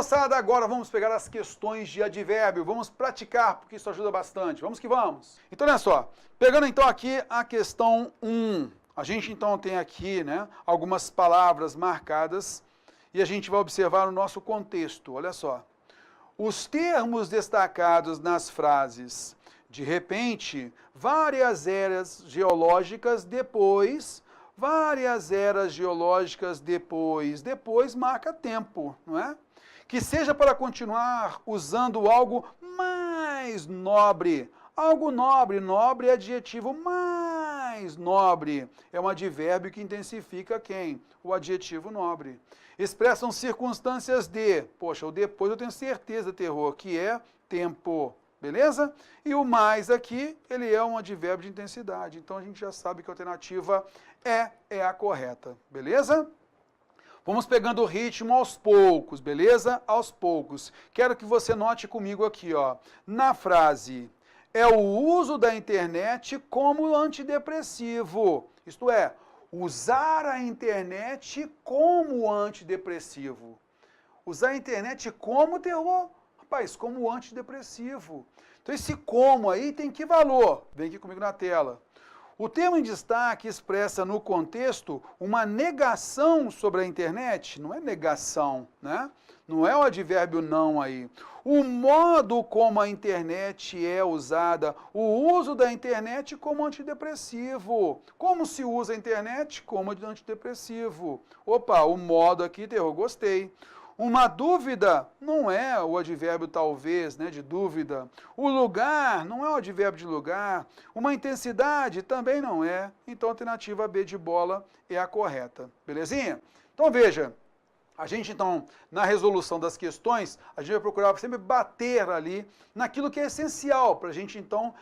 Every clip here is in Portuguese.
moçada, agora vamos pegar as questões de advérbio, vamos praticar, porque isso ajuda bastante. Vamos que vamos. Então, olha só, pegando então aqui a questão 1. A gente então tem aqui, né, algumas palavras marcadas e a gente vai observar o nosso contexto. Olha só. Os termos destacados nas frases, de repente, várias eras geológicas depois, depois marca tempo, não é? Que seja para continuar usando algo mais nobre. Algo nobre, nobre é adjetivo mais nobre. É um advérbio que intensifica quem? O adjetivo nobre. Expressam circunstâncias de, poxa, o depois eu tenho certeza, terror, que é tempo, beleza? E o mais aqui, ele é um advérbio de intensidade. Então a gente já sabe que a alternativa é a correta, beleza? Vamos pegando o ritmo aos poucos, beleza? Aos poucos. Quero que você note comigo aqui, ó, na frase, é o uso da internet como antidepressivo. Isto é, usar a internet como antidepressivo. Usar a internet como terror, rapaz, como antidepressivo. Então esse como aí tem que valor? Vem aqui comigo na tela. O termo em destaque expressa no contexto uma negação sobre a internet, não é negação, né? Não é o advérbio não aí. O modo como a internet é usada, o uso da internet como antidepressivo. Como se usa a internet? Como antidepressivo. Opa, o modo aqui, terror, gostei. Uma dúvida não é o advérbio talvez, né, de dúvida. O lugar não é o advérbio de lugar. Uma intensidade também não é. Então a alternativa B de bola é a correta. Belezinha? Então veja, a gente então, na resolução das questões, a gente vai procurar sempre bater ali naquilo que é essencial para a gente então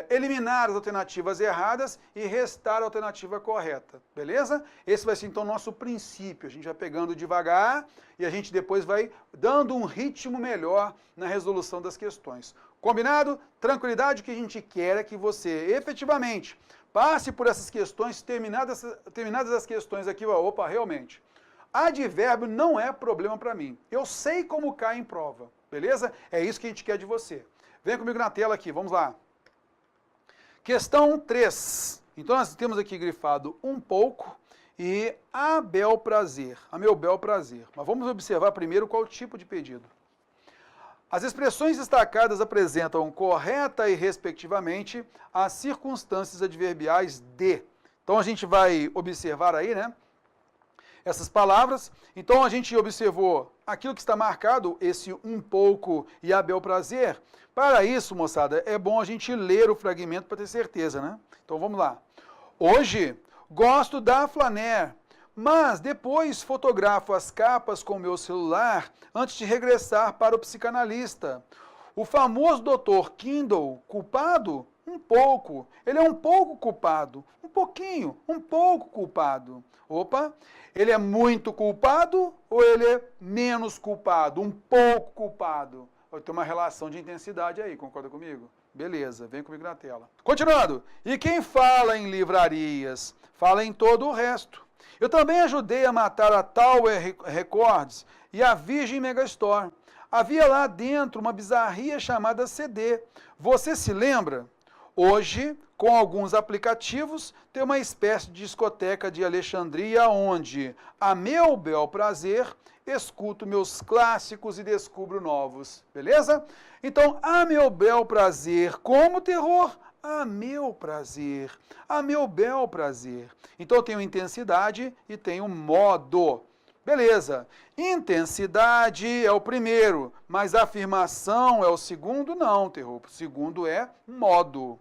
eliminar as alternativas erradas e restar a alternativa correta, beleza? Esse vai ser então o nosso princípio, a gente vai pegando devagar e a gente depois vai dando um ritmo melhor na resolução das questões. Combinado? Tranquilidade, o que a gente quer é que você efetivamente passe por essas questões, terminadas as questões aqui, opa, realmente. Advérbio não é problema para mim. Eu sei como cai em prova, beleza? É isso que a gente quer de você. Vem comigo na tela aqui, vamos lá. Questão 3. Então nós temos aqui grifado um pouco e a bel prazer, a meu bel prazer. Mas vamos observar primeiro qual o tipo de pedido. As expressões destacadas apresentam correta e respectivamente as circunstâncias adverbiais de. Então a gente vai observar aí, né? Essas palavras, então a gente observou aquilo que está marcado, esse um pouco e a bel prazer. Para isso, moçada, é bom a gente ler o fragmento para ter certeza, né? Então vamos lá. Hoje, gosto da flaner, mas depois fotografo as capas com meu celular antes de regressar para o psicanalista. O famoso Dr. Kindle, culpado? Um pouco. Ele é um pouco culpado. Um pouquinho, um pouco culpado. Opa, ele é muito culpado ou ele é menos culpado? Um pouco culpado. Tem uma relação de intensidade aí, concorda comigo? Beleza, vem comigo na tela. Continuando. E quem fala em livrarias? Fala em todo o resto. Eu também ajudei a matar a Tower Records e a Virgin Megastore. Havia lá dentro uma bizarria chamada CD. Você se lembra? Hoje, com alguns aplicativos, tem uma espécie de discoteca de Alexandria onde, a meu bel prazer, escuto meus clássicos e descubro novos. Beleza? Então, a meu bel prazer, como terror, a meu prazer, a meu bel prazer. Então, eu tenho intensidade e tenho modo. Beleza, intensidade é o primeiro, mas afirmação é o segundo? Não, terror. O segundo é modo.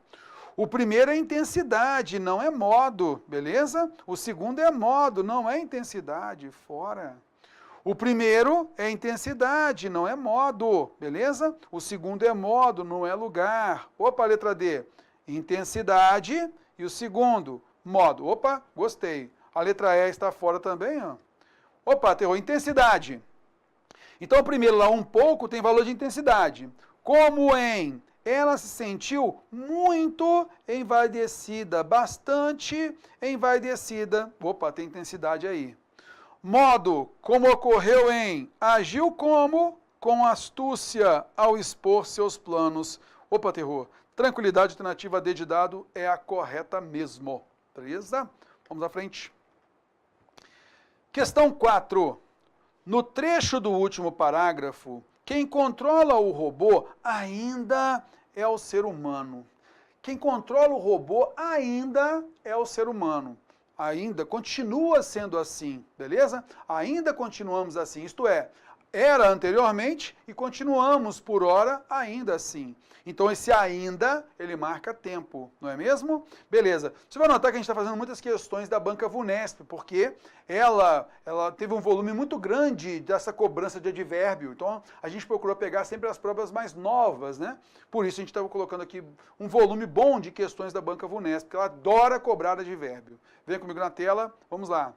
O primeiro é intensidade, não é modo, beleza? O segundo é modo, não é intensidade, fora. O primeiro é intensidade, não é modo, beleza? O segundo é modo, não é lugar. Opa, letra D, intensidade e o segundo, modo. Opa, gostei. A letra E está fora também, ó. Opa, terror, intensidade. Então, o primeiro lá, um pouco, tem valor de intensidade. Como em, ela se sentiu muito envaidecida, bastante envaidecida. Opa, tem intensidade aí. Modo, como ocorreu em agiu como, com astúcia ao expor seus planos. Opa, terror. Tranquilidade, alternativa D de dado é a correta mesmo. Beleza? Vamos à frente. Questão 4. No trecho do último parágrafo, quem controla o robô ainda é o ser humano. Quem controla o robô ainda é o ser humano. Ainda continua sendo assim, beleza? Ainda continuamos assim, isto é, era anteriormente e continuamos por hora ainda assim. Então esse ainda, ele marca tempo, não é mesmo? Beleza. Você vai notar que a gente está fazendo muitas questões da banca VUNESP, porque ela teve um volume muito grande dessa cobrança de advérbio. Então a gente procurou pegar sempre as provas mais novas, né? Por isso a gente estava colocando aqui um volume bom de questões da banca VUNESP, porque ela adora cobrar advérbio. Vem comigo na tela, vamos lá.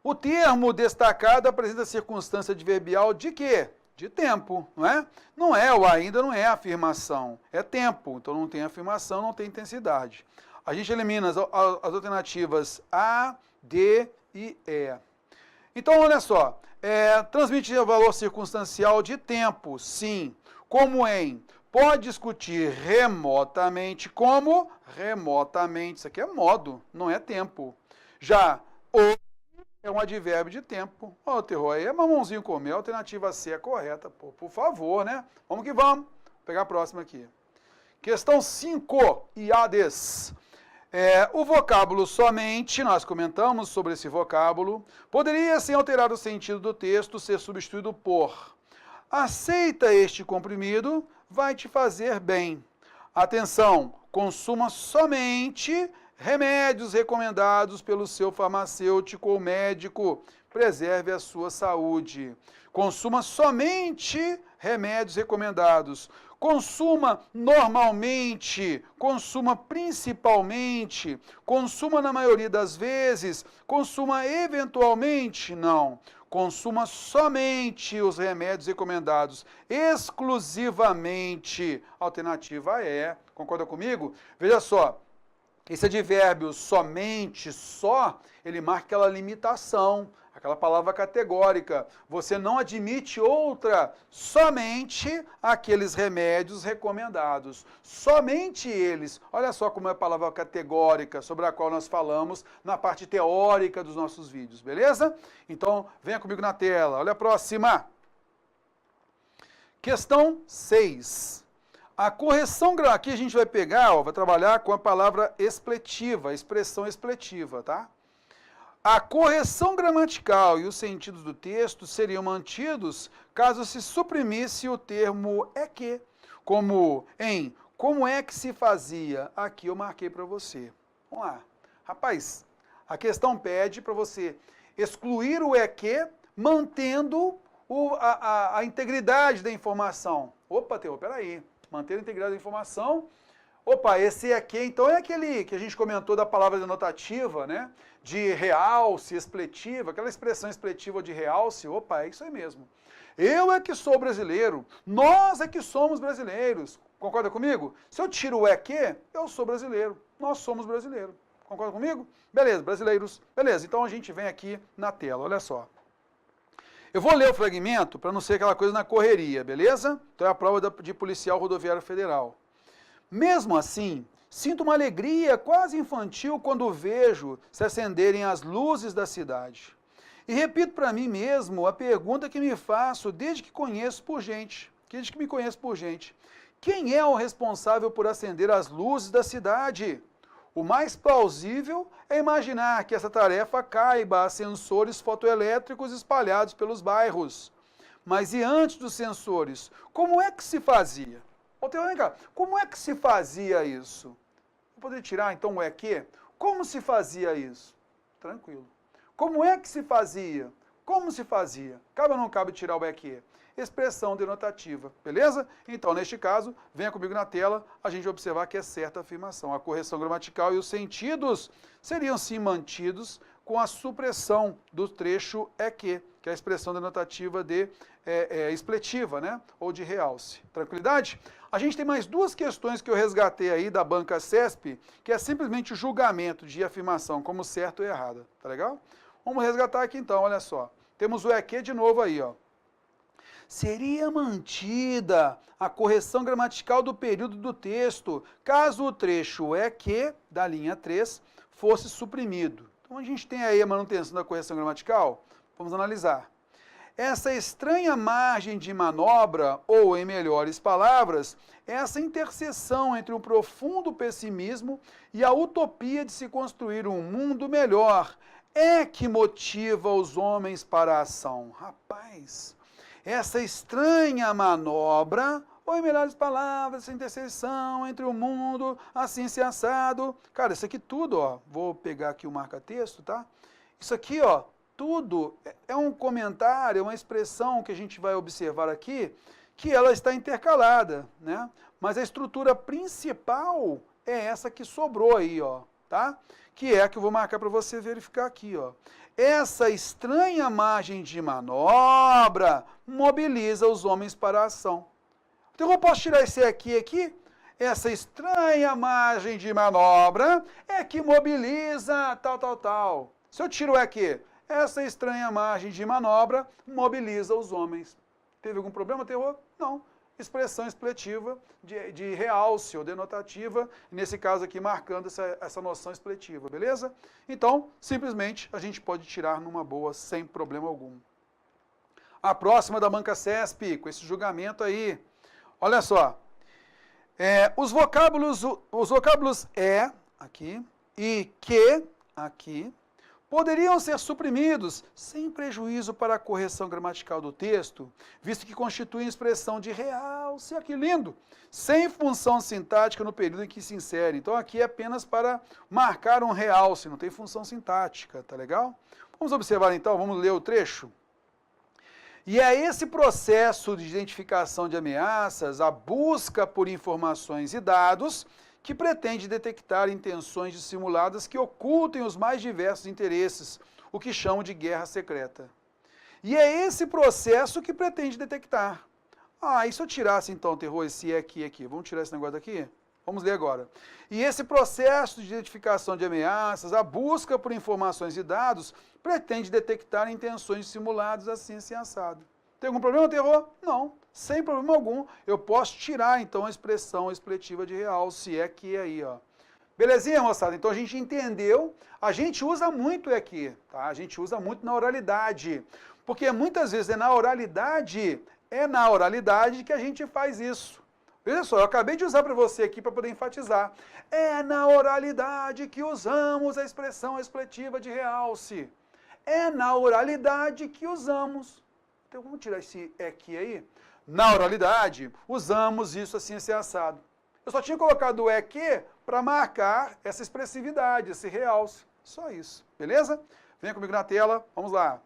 O termo destacado apresenta circunstância adverbial de quê? De tempo, não é? Não é, o ainda não é afirmação, é tempo. Então não tem afirmação, não tem intensidade. A gente elimina as alternativas A, D e E. Então, olha só, transmite valor circunstancial de tempo, sim. Como em, pode discutir remotamente, como remotamente. Isso aqui é modo, não é tempo. Já o é um advérbio de tempo. Ó, o terror aí é mamãozinho comer. A alternativa C é correta. Pô, por favor, né? Vamos que vamos. Vou pegar a próxima aqui. Questão 5, IADES. O vocábulo somente, nós comentamos sobre esse vocábulo, poderia, sem alterar o sentido do texto, ser substituído por aceita este comprimido, vai te fazer bem. Atenção, consuma somente remédios recomendados pelo seu farmacêutico ou médico. Preserve a sua saúde. Consuma somente remédios recomendados. Consuma normalmente. Consuma principalmente. Consuma na maioria das vezes. Consuma eventualmente. Não. Consuma somente os remédios recomendados. Exclusivamente. Alternativa E. Concorda comigo? Veja só. Esse advérbio somente, só, ele marca aquela limitação, aquela palavra categórica. Você não admite outra, somente aqueles remédios recomendados. Somente eles. Olha só como é a palavra categórica, sobre a qual nós falamos na parte teórica dos nossos vídeos, beleza? Então, venha comigo na tela. Olha a próxima. Questão 6. A correção, aqui a gente vai pegar, vai trabalhar com a palavra expletiva, a expressão expletiva, tá? A correção gramatical e os sentidos do texto seriam mantidos caso se suprimisse o termo é que, como em como é que se fazia. Aqui eu marquei para você. Vamos lá. Rapaz, a questão pede para você excluir o é que, mantendo a integridade da informação. Opa, Teo, peraí. Manter a integridade da informação. Opa, esse aqui, então, é aquele que a gente comentou da palavra denotativa, né? De realce, expletiva, aquela expressão expletiva de realce. Opa, é isso aí mesmo. Eu é que sou brasileiro, nós é que somos brasileiros. Concorda comigo? Se eu tiro o é que, eu sou brasileiro, nós somos brasileiros. Concorda comigo? Beleza, brasileiros. Beleza, então a gente vem aqui na tela, olha só. Eu vou ler o fragmento para não ser aquela coisa na correria, beleza? Então é a prova de policial rodoviário federal. Mesmo assim, sinto uma alegria quase infantil quando vejo se acenderem as luzes da cidade. E repito para mim mesmo a pergunta que me faço desde que me conheço por gente. Quem é o responsável por acender as luzes da cidade? O mais plausível é imaginar que essa tarefa caiba a sensores fotoelétricos espalhados pelos bairros. Mas e antes dos sensores, como é que se fazia? Vem cá, como é que se fazia isso? Vou poder tirar então o é que? Como se fazia isso? Tranquilo. Como é que se fazia? Como se fazia? Cabe ou não cabe tirar o é que? Expressão denotativa, beleza? Então, neste caso, venha comigo na tela, a gente vai observar que é certa a afirmação. A correção gramatical e os sentidos seriam sim mantidos com a supressão do trecho é que é a expressão denotativa de expletiva, né? Ou de realce. Tranquilidade? A gente tem mais duas questões que eu resgatei aí da banca CESP, que é simplesmente o julgamento de afirmação como certa ou errada, tá legal? Vamos resgatar aqui então, olha só. Temos o é que de novo aí, ó. Seria mantida a correção gramatical do período do texto, caso o trecho é que, da linha 3, fosse suprimido. Então a gente tem aí a manutenção da correção gramatical. Vamos analisar. Essa estranha margem de manobra, ou em melhores palavras, essa interseção entre um profundo pessimismo e a utopia de se construir um mundo melhor, é que motiva os homens para a ação. Rapaz, essa estranha manobra, ou em melhores palavras, essa interseção entre o mundo, assim se assado. Cara, isso aqui tudo, ó, vou pegar aqui o marca-texto, tá? Isso aqui, ó, tudo é um comentário, é uma expressão que a gente vai observar aqui, que ela está intercalada, né? Mas a estrutura principal é essa que sobrou aí, ó, tá? Que é a que eu vou marcar para você verificar aqui, ó. Essa estranha margem de manobra mobiliza os homens para a ação. Então eu posso tirar esse aqui? Essa estranha margem de manobra é que mobiliza tal. Se eu tiro o aqui, essa estranha margem de manobra mobiliza os homens. Teve algum problema, terror? Não. Expressão expletiva de realce ou denotativa, nesse caso aqui marcando essa noção expletiva, beleza? Então, simplesmente, a gente pode tirar numa boa, sem problema algum. A próxima da banca CESP, com esse julgamento aí. Olha só. Os vocábulos é, aqui, e que, aqui, poderiam ser suprimidos sem prejuízo para a correção gramatical do texto, visto que constituem expressão de realce, que lindo, sem função sintática no período em que se insere. Então aqui é apenas para marcar um realce, não tem função sintática, tá legal? Vamos observar então, vamos ler o trecho. E é esse processo de identificação de ameaças, a busca por informações e dados, que pretende detectar intenções dissimuladas que ocultem os mais diversos interesses, o que chamam de guerra secreta. E é esse processo que pretende detectar. E se eu tirasse então, terror, esse aqui? Vamos tirar esse negócio daqui? Vamos ler agora. E esse processo de identificação de ameaças, a busca por informações e dados, pretende detectar intenções dissimuladas assim assado. Tem algum problema, terror? Não. Sem problema algum, eu posso tirar, então, a expressão expletiva de realce, é que aí, ó. Belezinha, moçada? Então, a gente entendeu, a gente usa muito aqui, tá? A gente usa muito na oralidade, porque muitas vezes é na oralidade que a gente faz isso. Veja só, eu acabei de usar para você aqui para poder enfatizar. É na oralidade que usamos a expressão expletiva de realce. É na oralidade que usamos. Então, vamos tirar esse aqui aí. Na oralidade, usamos isso assim, esse assado. Eu só tinha colocado o é que para marcar essa expressividade, esse realce. Só isso, beleza? Venha comigo na tela, vamos lá.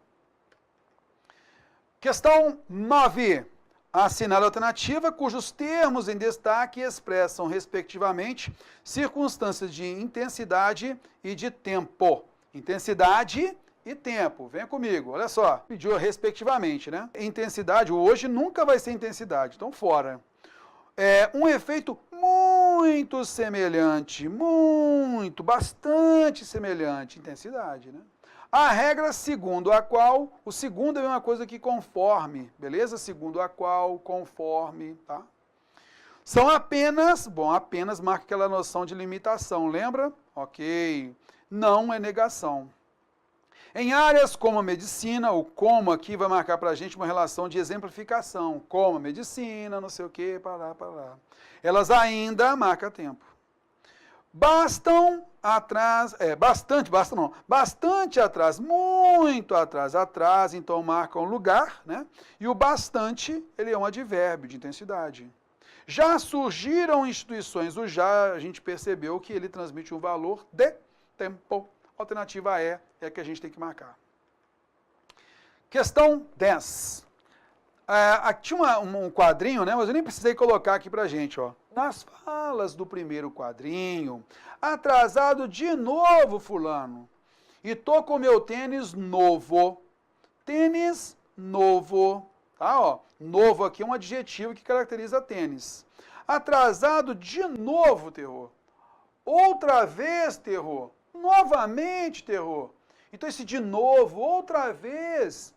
Questão 9. Assinale a alternativa cujos termos em destaque expressam, respectivamente, circunstâncias de intensidade e de tempo. Intensidade e tempo. Venha comigo, olha só. Pediu respectivamente, né? Intensidade, hoje nunca vai ser intensidade, então fora. Um efeito muito semelhante, bastante semelhante, intensidade, né? A regra segundo a qual, o segundo é a mesma coisa que conforme, beleza? Segundo a qual, conforme, tá? São apenas marca aquela noção de limitação, lembra? Ok. Não é negação. Em áreas como a medicina, o como aqui vai marcar para a gente uma relação de exemplificação. Como a medicina, não sei o que, pará. Elas ainda marcam tempo. Bastante atrás, muito atrás, então marcam lugar, né? E o bastante, ele é um advérbio de intensidade. Já surgiram instituições, o já a gente percebeu que ele transmite um valor de tempo. Alternativa é a que a gente tem que marcar. Questão 10. Aqui tinha um quadrinho, né? Mas eu nem precisei colocar aqui pra gente, ó. Nas falas do primeiro quadrinho, atrasado de novo fulano, e tô com meu tênis novo. Tênis novo, tá, ó. Novo aqui é um adjetivo que caracteriza tênis. Atrasado de novo, terror. Outra vez, terror. Novamente, terror. Então esse de novo, outra vez,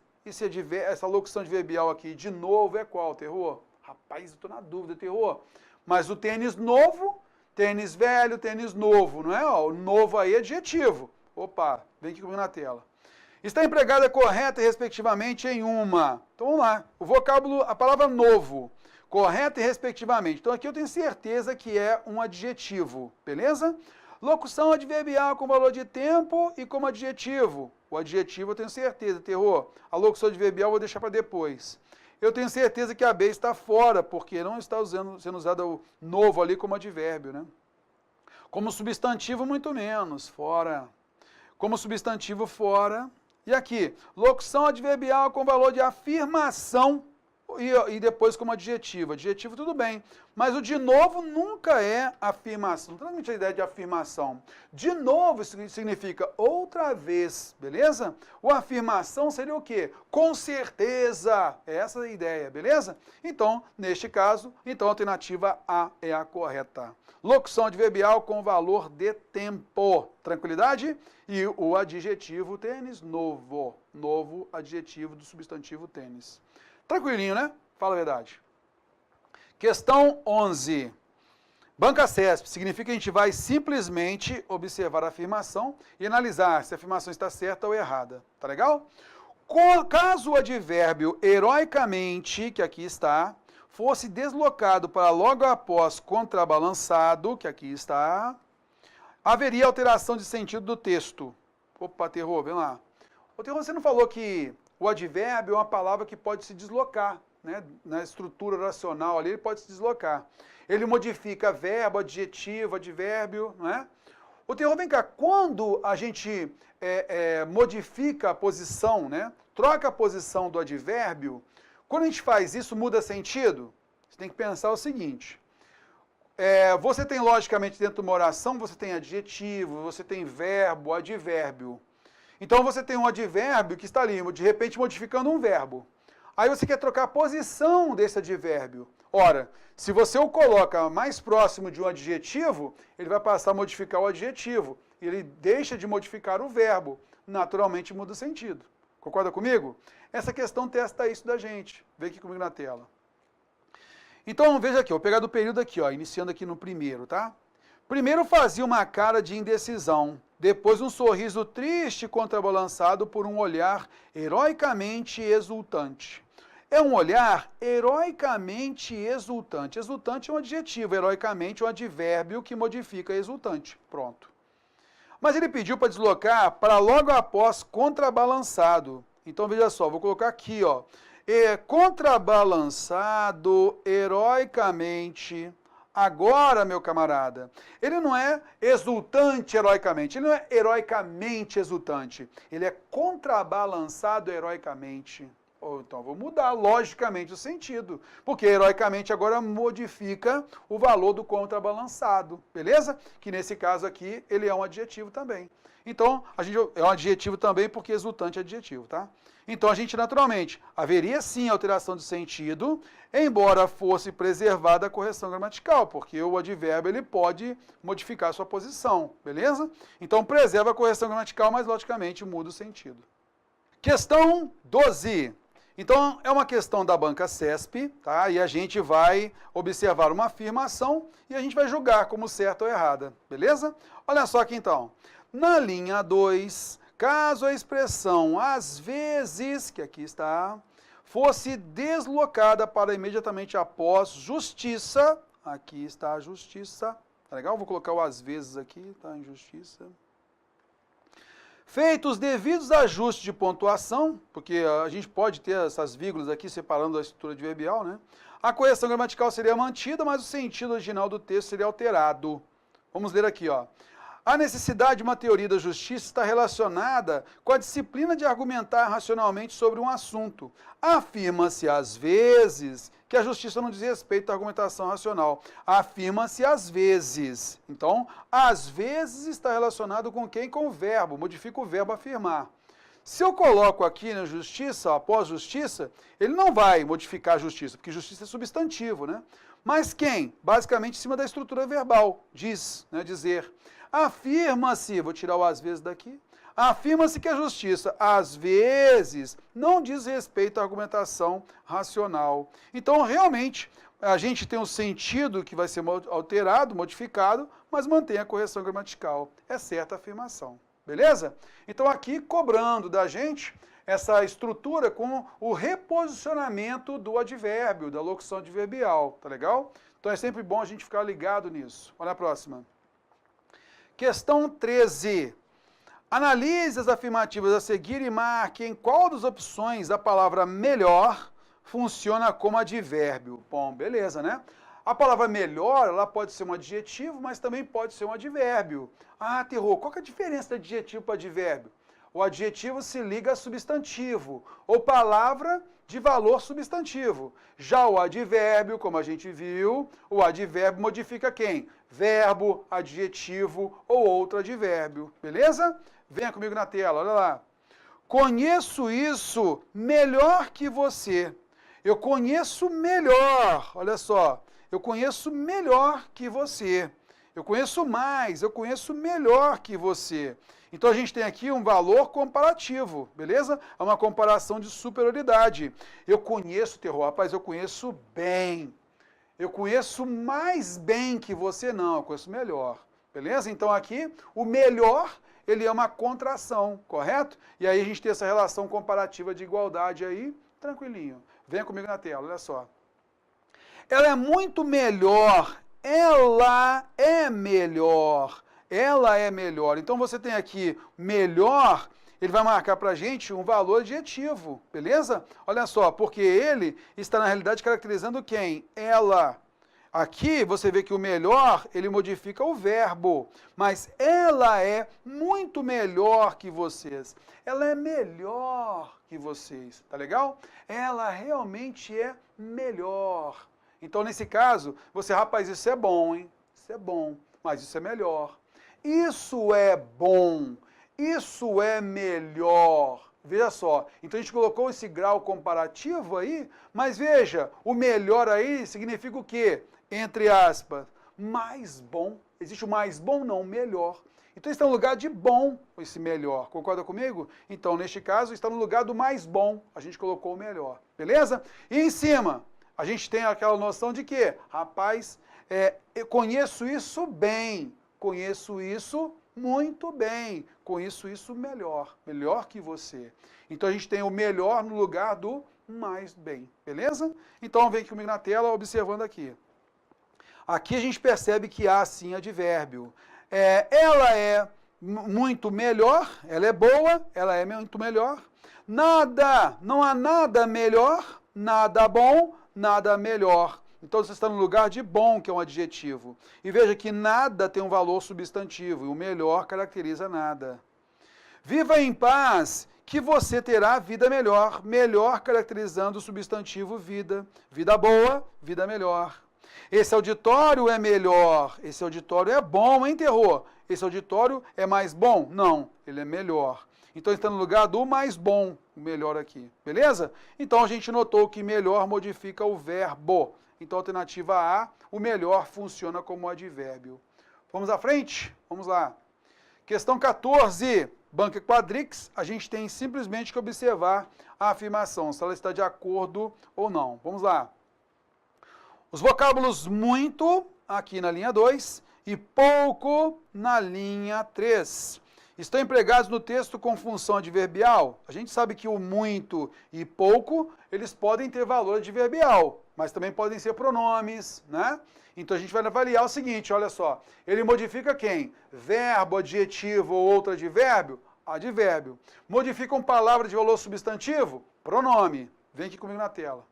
essa locução adverbial aqui, de novo é qual, Terror? Rapaz, eu estou na dúvida, Terror. Mas o tênis novo, tênis velho, tênis novo, não é? Ó, o novo aí é adjetivo. Opa, vem aqui comigo na tela. Está empregada correta e respectivamente em uma. Então vamos lá. O vocábulo, a palavra novo, correta e respectivamente. Então aqui eu tenho certeza que é um adjetivo, beleza? Locução adverbial com valor de tempo e como adjetivo. O adjetivo eu tenho certeza, Terror. A locução adverbial eu vou deixar para depois. Eu tenho certeza que a B está fora, porque não está sendo usado o novo ali como advérbio, né? Como substantivo, muito menos, fora. Como substantivo, fora. E aqui, locução adverbial com valor de afirmação e depois como adjetivo. Adjetivo tudo bem, mas o de novo nunca é afirmação. Não transmite a ideia de afirmação. De novo significa outra vez, beleza? O afirmação seria o quê? Com certeza. Essa é a ideia, beleza? Então, neste caso, então a alternativa A é a correta. Locução adverbial com valor de tempo. Tranquilidade? E o adjetivo tênis, novo. Novo adjetivo do substantivo tênis. Tranquilinho, né? Fala a verdade. Questão 11. Banca CESP significa que a gente vai simplesmente observar a afirmação e analisar se a afirmação está certa ou errada. Tá legal? Caso o advérbio heroicamente, que aqui está, fosse deslocado para logo após contrabalançado, que aqui está, haveria alteração de sentido do texto. Opa, Terror, vem lá. Ô, Terror, você não falou que o advérbio é uma palavra que pode se deslocar, né? Na estrutura oracional ali, ele pode se deslocar. Ele modifica verbo, adjetivo, advérbio, não é? Ô, Terror, vem cá, quando a gente modifica a posição, né? Troca a posição do advérbio, quando a gente faz isso, muda sentido? Você tem que pensar o seguinte, você tem, logicamente, dentro de uma oração, você tem adjetivo, você tem verbo, advérbio. Então, você tem um advérbio que está ali, de repente, modificando um verbo. Aí você quer trocar a posição desse advérbio. Ora, se você o coloca mais próximo de um adjetivo, ele vai passar a modificar o adjetivo. Ele deixa de modificar o verbo. Naturalmente, muda o sentido. Concorda comigo? Essa questão testa isso da gente. Vem aqui comigo na tela. Então, veja aqui, vou pegar do período aqui, ó, iniciando aqui no primeiro, tá? Primeiro fazia uma cara de indecisão, depois um sorriso triste contrabalançado por um olhar heroicamente exultante. É um olhar heroicamente exultante. Exultante é um adjetivo, heroicamente é um advérbio que modifica exultante. Pronto. Mas ele pediu para deslocar para logo após contrabalançado. Então, veja só, vou colocar aqui, ó. Contrabalançado heroicamente. Agora, meu camarada, ele não é exultante heroicamente, ele não é heroicamente exultante, ele é contrabalançado heroicamente. Então, vou mudar logicamente o sentido, porque heroicamente agora modifica o valor do contrabalançado, beleza? Que nesse caso aqui, ele é um adjetivo também. Então, é um adjetivo também porque exultante é adjetivo, tá? Então, a gente naturalmente, haveria sim alteração de sentido, embora fosse preservada a correção gramatical, porque o advérbio ele pode modificar a sua posição, beleza? Então, preserva a correção gramatical, mas logicamente muda o sentido. Questão 12. Então, é uma questão da banca CESP, tá? E a gente vai observar uma afirmação e a gente vai julgar como certa ou errada, beleza? Olha só aqui então. Na linha 2, caso a expressão às vezes, que aqui está, fosse deslocada para imediatamente após justiça, aqui está a justiça, tá legal? Vou colocar o às vezes aqui, tá? Em justiça. Feitos devidos ajustes de pontuação, porque a gente pode ter essas vírgulas aqui separando a estrutura adverbial, né? A correção gramatical seria mantida, mas o sentido original do texto seria alterado. Vamos ler aqui, ó. A necessidade de uma teoria da justiça está relacionada com a disciplina de argumentar racionalmente sobre um assunto. Afirma-se, às vezes, que a justiça não diz respeito à argumentação racional. Afirma-se, às vezes. Então, às vezes está relacionado com quem? Com o verbo. Modifica o verbo afirmar. Se eu coloco aqui na justiça, após justiça, ele não vai modificar a justiça, porque justiça é substantivo, né? Mas quem? Basicamente em cima da estrutura verbal. Diz, né? Dizer. Afirma-se, vou tirar o às vezes daqui, Afirma-se que a justiça, às vezes, não diz respeito à argumentação racional. Então, realmente, a gente tem um sentido que vai ser alterado, modificado, mas mantém a correção gramatical. É certa a afirmação. Beleza? Então, aqui, cobrando da gente essa estrutura com o reposicionamento do advérbio, da locução adverbial. Tá legal? Então, é sempre bom a gente ficar ligado nisso. Olha a próxima. Questão 13. Analise as afirmativas a seguir e marque em qual das opções a palavra melhor funciona como advérbio. Bom, beleza, né? A palavra melhor, ela pode ser um adjetivo, mas também pode ser um advérbio. Ah, Terror, qual que é a diferença de adjetivo para advérbio? O adjetivo se liga a substantivo, ou palavra de valor substantivo. Já o advérbio, como a gente viu, o advérbio modifica quem? Verbo, adjetivo ou outro advérbio. Beleza? Venha comigo na tela, olha lá. Conheço isso melhor que você. Eu conheço melhor, olha só. Eu conheço melhor que você. Eu conheço mais, eu conheço melhor que você. Então a gente tem aqui um valor comparativo, beleza? É uma comparação de superioridade. Eu conheço, Terror, rapaz, eu conheço bem. Eu conheço mais bem que você, não, eu conheço melhor. Beleza? Então aqui, o melhor, ele é uma contração, correto? E aí a gente tem essa relação comparativa de igualdade aí, tranquilinho. Venha comigo na tela, olha só. Ela é muito melhor, ela é melhor, ela é melhor. Então você tem aqui melhor, ele vai marcar pra gente um valor adjetivo, beleza? Olha só, porque ele está na realidade caracterizando quem? Ela. Aqui você vê que o melhor, ele modifica o verbo, mas ela é muito melhor que vocês. Ela é melhor que vocês, tá legal? Ela realmente é melhor. Então, nesse caso, você, rapaz, isso é bom, hein? Isso é bom, mas isso é melhor. Isso é bom, isso é melhor. Veja só, então a gente colocou esse grau comparativo aí, mas veja, o melhor aí significa o quê? Entre aspas, mais bom. Existe o mais bom? Não, melhor. Então está no lugar de bom, esse melhor. Concorda comigo? Então, neste caso, está no lugar do mais bom. A gente colocou o melhor. Beleza? E em cima, a gente tem aquela noção de que, rapaz, eu conheço isso bem. Conheço isso muito bem. Conheço isso melhor. Melhor que você. Então, a gente tem o melhor no lugar do mais bem. Beleza? Então, vem comigo na tela, observando aqui. Aqui a gente percebe que há, sim, advérbio. Ela é muito melhor, ela é boa, ela é muito melhor. Nada, não há nada melhor, nada bom, nada melhor. Então você está no lugar de bom, que é um adjetivo. E veja que nada tem um valor substantivo, e o melhor caracteriza nada. Viva em paz, que você terá vida melhor, melhor caracterizando o substantivo vida. Vida boa, vida melhor. Esse auditório é melhor, esse auditório é bom, hein, Terror? Esse auditório é mais bom? Não, ele é melhor. Então está no lugar do mais bom, o melhor aqui, beleza? Então a gente notou que melhor modifica o verbo. Então alternativa A, o melhor funciona como advérbio. Vamos à frente? Vamos lá. Questão 14, banca quadrix, a gente tem simplesmente que observar a afirmação, se ela está de acordo ou não. Vamos lá. Os vocábulos muito, aqui na linha 2, e pouco, na linha 3. Estão empregados no texto com função adverbial. A gente sabe que o muito e pouco, eles podem ter valor adverbial, mas também podem ser pronomes, né? Então a gente vai avaliar o seguinte, olha só. Ele modifica quem? Verbo, adjetivo ou outro advérbio? Advérbio. Modificam palavra de valor substantivo? Pronome. Vem aqui comigo na tela.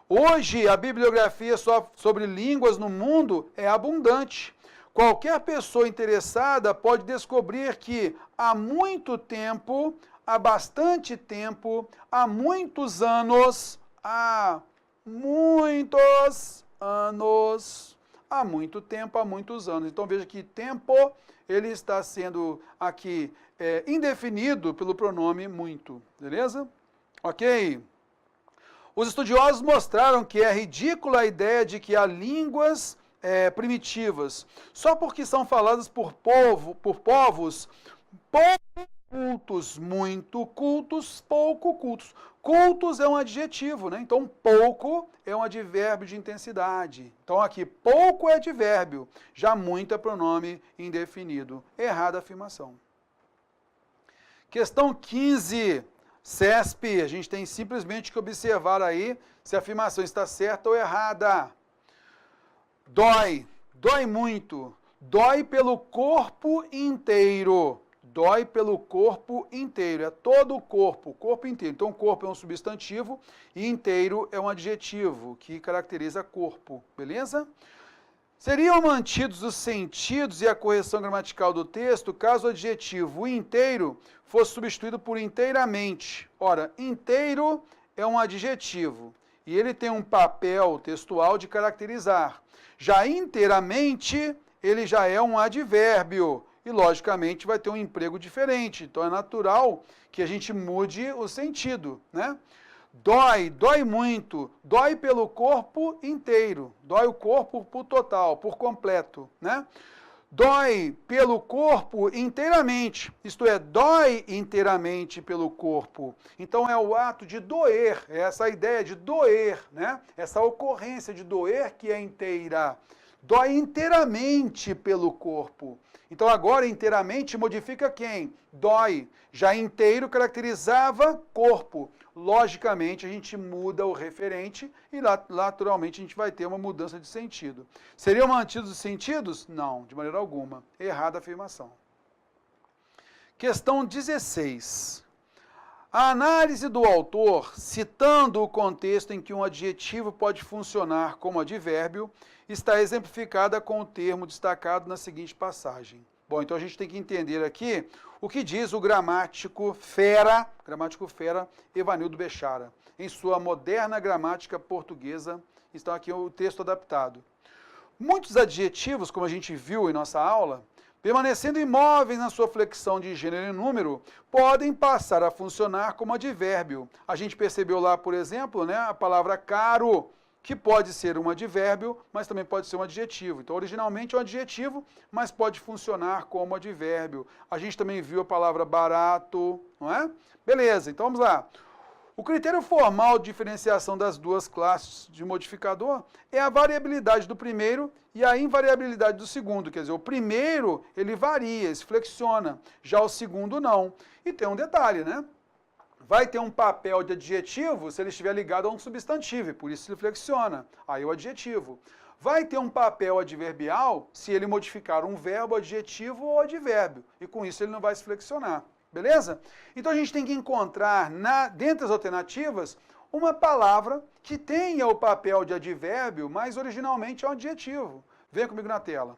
Hoje, a bibliografia sobre línguas no mundo é abundante. Qualquer pessoa interessada pode descobrir que há muito tempo, há bastante tempo, há muitos anos, há muito tempo, há muitos anos. Então veja que tempo, ele está sendo aqui indefinido pelo pronome muito, beleza? Ok. Os estudiosos mostraram que é ridícula a ideia de que há línguas primitivas, só porque são faladas por povos pouco cultos, muito cultos, pouco cultos. Cultos é um adjetivo, né? Então, pouco é um advérbio de intensidade. Então, aqui, pouco é advérbio, já muito é pronome indefinido. Errada a afirmação. Questão 15, CESP. A gente tem simplesmente que observar aí se a afirmação está certa ou errada. Dói, dói muito, dói pelo corpo inteiro. Dói pelo corpo inteiro, é todo o corpo inteiro. Então, corpo é um substantivo e inteiro é um adjetivo que caracteriza corpo, beleza? Seriam mantidos os sentidos e a correção gramatical do texto caso o adjetivo inteiro fosse substituído por inteiramente. Ora, inteiro é um adjetivo e ele tem um papel textual de caracterizar. Já inteiramente, ele já é um advérbio. E, logicamente, vai ter um emprego diferente. Então, é natural que a gente mude o sentido, né? Dói, dói muito, dói pelo corpo inteiro. Dói o corpo por total, por completo, né? Dói pelo corpo inteiramente, isto é, dói inteiramente pelo corpo. Então, é o ato de doer, é essa ideia de doer, né? Essa ocorrência de doer que é inteira. Dói inteiramente pelo corpo. Então, agora, inteiramente, modifica quem? Dói. Já inteiro caracterizava corpo. Logicamente, a gente muda o referente e, naturalmente, a gente vai ter uma mudança de sentido. Seriam mantidos os sentidos? Não, de maneira alguma. Errada a afirmação. Questão 16. A análise do autor, citando o contexto em que um adjetivo pode funcionar como advérbio, está exemplificada com o termo destacado na seguinte passagem. Bom, então a gente tem que entender aqui o que diz o gramático fera Evanildo Bechara, em sua moderna gramática portuguesa. Está aqui o texto adaptado. Muitos adjetivos, como a gente viu em nossa aula, permanecendo imóveis na sua flexão de gênero e número, podem passar a funcionar como advérbio. A gente percebeu lá, por exemplo, né, a palavra caro, que pode ser um advérbio, mas também pode ser um adjetivo. Então, originalmente é um adjetivo, mas pode funcionar como advérbio. A gente também viu a palavra barato, não é? Beleza, então vamos lá. O critério formal de diferenciação das duas classes de modificador é a variabilidade do primeiro e a invariabilidade do segundo. Quer dizer, o primeiro, ele varia, ele se flexiona, já o segundo não. E tem um detalhe, né? Vai ter um papel de adjetivo se ele estiver ligado a um substantivo, e por isso ele flexiona. Aí o adjetivo. Vai ter um papel adverbial se ele modificar um verbo, adjetivo ou advérbio, e com isso ele não vai se flexionar. Beleza? Então a gente tem que encontrar, dentre as alternativas, uma palavra que tenha o papel de advérbio, mas originalmente é um adjetivo. Vem comigo na tela.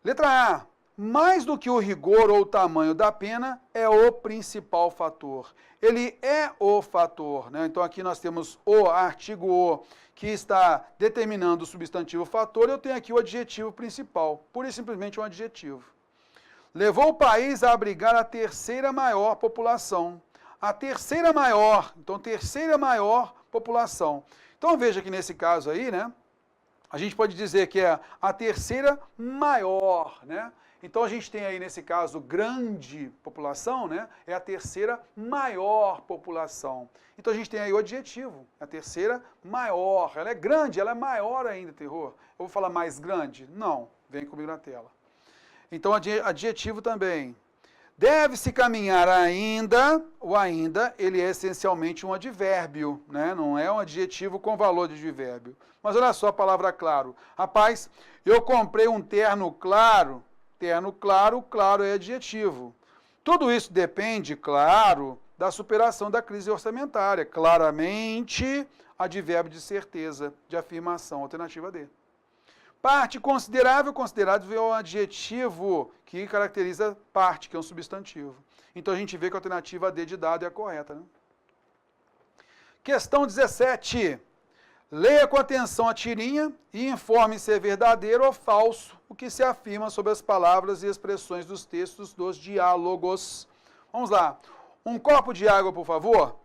Letra A. Mais do que o rigor ou o tamanho da pena, é o principal fator. Ele é o fator, né? Então aqui nós temos o artigo o, que está determinando o substantivo fator, e eu tenho aqui o adjetivo principal, pura e simplesmente um adjetivo. Levou o país a abrigar a terceira maior população. A terceira maior, então terceira maior população. Então veja que nesse caso aí, né? A gente pode dizer que é a terceira maior, né? Então a gente tem aí nesse caso grande população, né? É a terceira maior população. Então a gente tem aí o adjetivo, a terceira maior. Ela é grande, ela é maior ainda, terror. Eu vou falar mais grande? Não, vem comigo na tela. Então adjetivo também. Deve-se caminhar ainda, o ainda, ele é essencialmente um advérbio, né? Não é um adjetivo com valor de advérbio. Mas olha só a palavra claro. Rapaz, eu comprei um terno claro. Terno claro, claro é adjetivo. Tudo isso depende, claro, da superação da crise orçamentária. Claramente, advérbio de certeza, de afirmação, alternativa D. Parte considerável, considerado é um adjetivo que caracteriza parte, que é um substantivo. Então a gente vê que a alternativa D de dado é a correta, né? Questão 17. Leia com atenção a tirinha e informe se é verdadeiro ou falso o que se afirma sobre as palavras e expressões dos textos dos diálogos. Vamos lá. Um copo de água, por favor.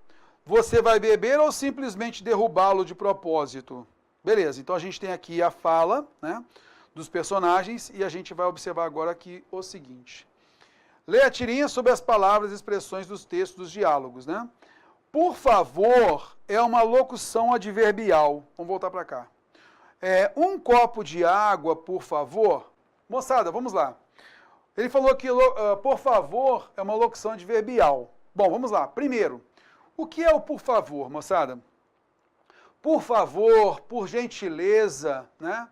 Você vai beber ou simplesmente derrubá-lo de propósito? Beleza, então a gente tem aqui a fala, né, dos personagens e a gente vai observar agora aqui o seguinte. Lê a tirinha sobre as palavras e expressões dos textos dos diálogos, né? Por favor é uma locução adverbial. Vamos voltar para cá. Um copo de água, por favor. Moçada, vamos lá. Ele falou que por favor é uma locução adverbial. Bom, vamos lá. Primeiro, o que é o por favor, moçada? Por favor, por gentileza, né?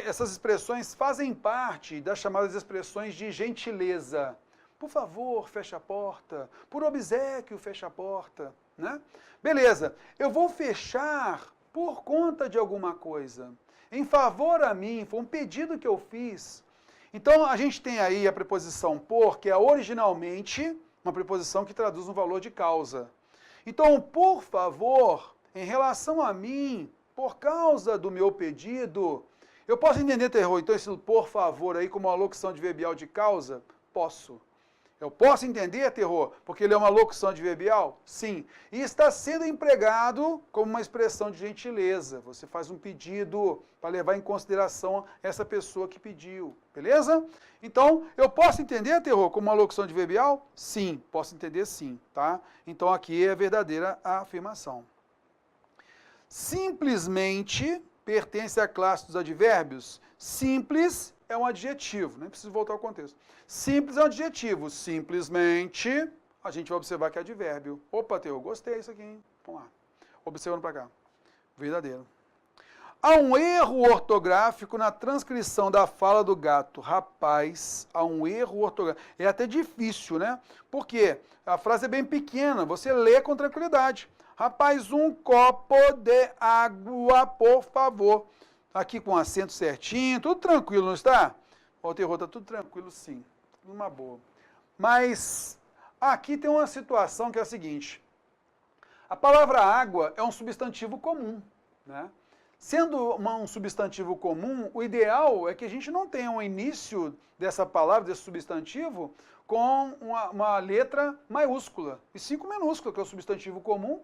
Essas expressões fazem parte das chamadas expressões de gentileza. Por favor, fecha a porta. Por obséquio, fecha a porta, né? Beleza. Eu vou fechar por conta de alguma coisa. Em favor a mim, foi um pedido que eu fiz. Então, a gente tem aí a preposição por, que é originalmente uma preposição que traduz um valor de causa. Então, por favor, em relação a mim, por causa do meu pedido, eu posso entender, Terror, então esse por favor aí como uma locução adverbial de causa? Posso. Eu posso entender, Terror, porque ele é uma locução adverbial? Sim. E está sendo empregado como uma expressão de gentileza. Você faz um pedido para levar em consideração essa pessoa que pediu. Beleza? Então, eu posso entender, Terror, como uma locução adverbial? Sim. Posso entender sim, tá? Então, aqui é a verdadeira afirmação. Simplesmente pertence à classe dos advérbios? Simples é um adjetivo, nem preciso voltar ao contexto. Simples é um adjetivo, simplesmente, a gente vai observar que é advérbio. Opa, Teo, gostei disso aqui, hein? Vamos lá. Observando para cá. Verdadeiro. Há um erro ortográfico na transcrição da fala do gato. Rapaz, há um erro ortográfico. É até difícil, né? Porque a frase é bem pequena, você lê com tranquilidade. Rapaz, um copo de água, por favor. Aqui com acento certinho, tudo tranquilo, não está? Ó, o Terror, está tudo tranquilo, sim. Tudo uma boa. Mas aqui tem uma situação que é a seguinte. A palavra água é um substantivo comum, né? Sendo um substantivo comum, o ideal é que a gente não tenha um início dessa palavra, desse substantivo, com uma letra maiúscula, e 5 minúscula, que é o substantivo comum.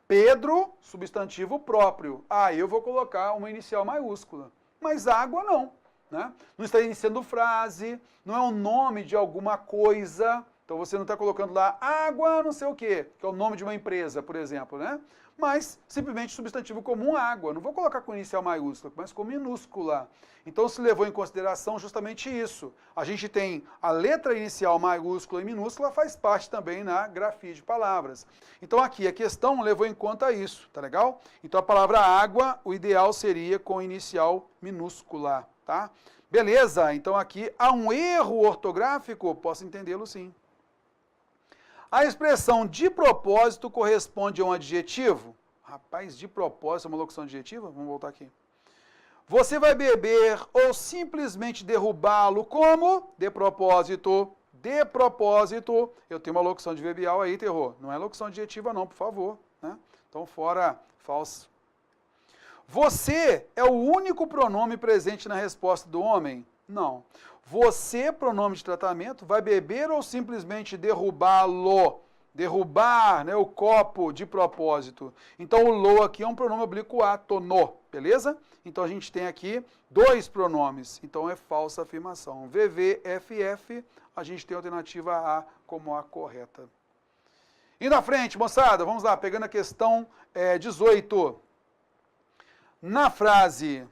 Pedro, substantivo próprio. Eu vou colocar uma inicial maiúscula. Mas água não, né? Não está iniciando frase, não é o nome de alguma coisa. Então você não está colocando lá água não sei o quê, que é o nome de uma empresa, por exemplo, né? Mas simplesmente substantivo comum água. Não vou colocar com inicial maiúscula, mas com minúscula. Então se levou em consideração justamente isso. A gente tem a letra inicial maiúscula e minúscula, faz parte também na grafia de palavras. Então aqui a questão levou em conta isso, tá legal? Então a palavra água, o ideal seria com inicial minúscula, tá? Beleza, então aqui há um erro ortográfico, posso entendê-lo sim. A expressão de propósito corresponde a um adjetivo? Rapaz, de propósito é uma locução adjetiva? Vamos voltar aqui. Você vai beber ou simplesmente derrubá-lo como? De propósito. De propósito. Eu tenho uma locução adverbial aí, Terror. Não é locução adjetiva não, por favor, né? Então fora falso. Você é o único pronome presente na resposta do homem? Não. Você, pronome de tratamento, vai beber ou simplesmente derrubá-lo? Derrubar, né, o copo de propósito. Então o lo aqui é um pronome oblíquo no, beleza? Então a gente tem aqui 2 pronomes. Então é falsa afirmação. VV, FF, a gente tem a alternativa A como a correta. Indo à frente, moçada, vamos lá, pegando a questão 18. Na frase...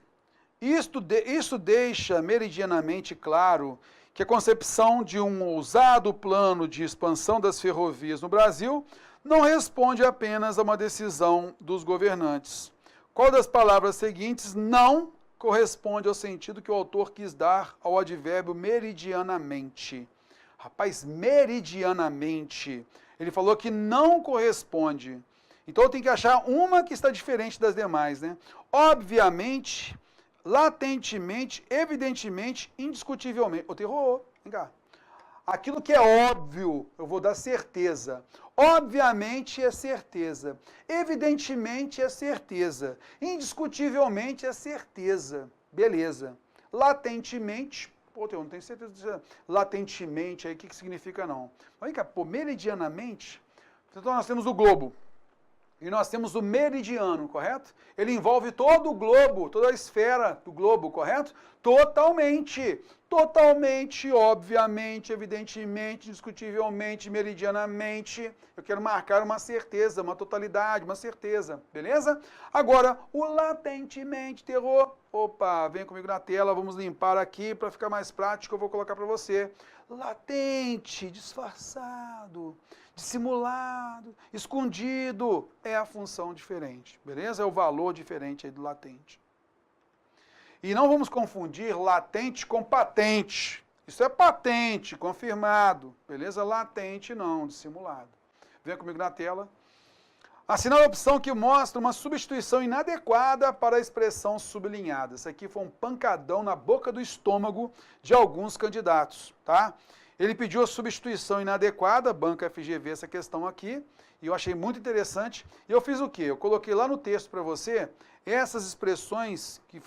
Isso deixa meridianamente claro que a concepção de um ousado plano de expansão das ferrovias no Brasil não responde apenas a uma decisão dos governantes. Qual das palavras seguintes não corresponde ao sentido que o autor quis dar ao advérbio meridianamente? Rapaz, meridianamente. Ele falou que não corresponde. Então eu tenho que achar uma que está diferente das demais, né? Obviamente... latentemente, evidentemente, indiscutivelmente. O Terror, vem cá. Aquilo que é óbvio, eu vou dar certeza. Obviamente é certeza. Evidentemente é certeza. Indiscutivelmente é certeza. Beleza. Latentemente, pô, eu não tenho certeza de latentemente aí, o que significa não. Mas vem cá, pô, meridianamente, então nós temos o globo. E nós temos o meridiano, correto? Ele envolve todo o globo, toda a esfera do globo, correto? Totalmente. totalmente, obviamente, evidentemente, indiscutivelmente, meridianamente. Eu quero marcar uma certeza, uma totalidade, uma certeza, beleza? Agora, o latentemente, terror. Opa, vem comigo na tela, vamos limpar aqui para ficar mais prático, eu vou colocar para você. Latente, disfarçado, dissimulado, escondido, é a função diferente, beleza? É o valor diferente aí do latente. E não vamos confundir latente com patente. Isso é patente, confirmado. Beleza? Latente não, dissimulado. Vem comigo na tela. Assinale a opção que mostra uma substituição inadequada para a expressão sublinhada. Isso aqui foi um pancadão na boca do estômago de alguns candidatos, tá? Ele pediu a substituição inadequada, Banco FGV, essa questão aqui, e eu achei muito interessante. E eu fiz o quê? Eu coloquei lá no texto para você essas expressões que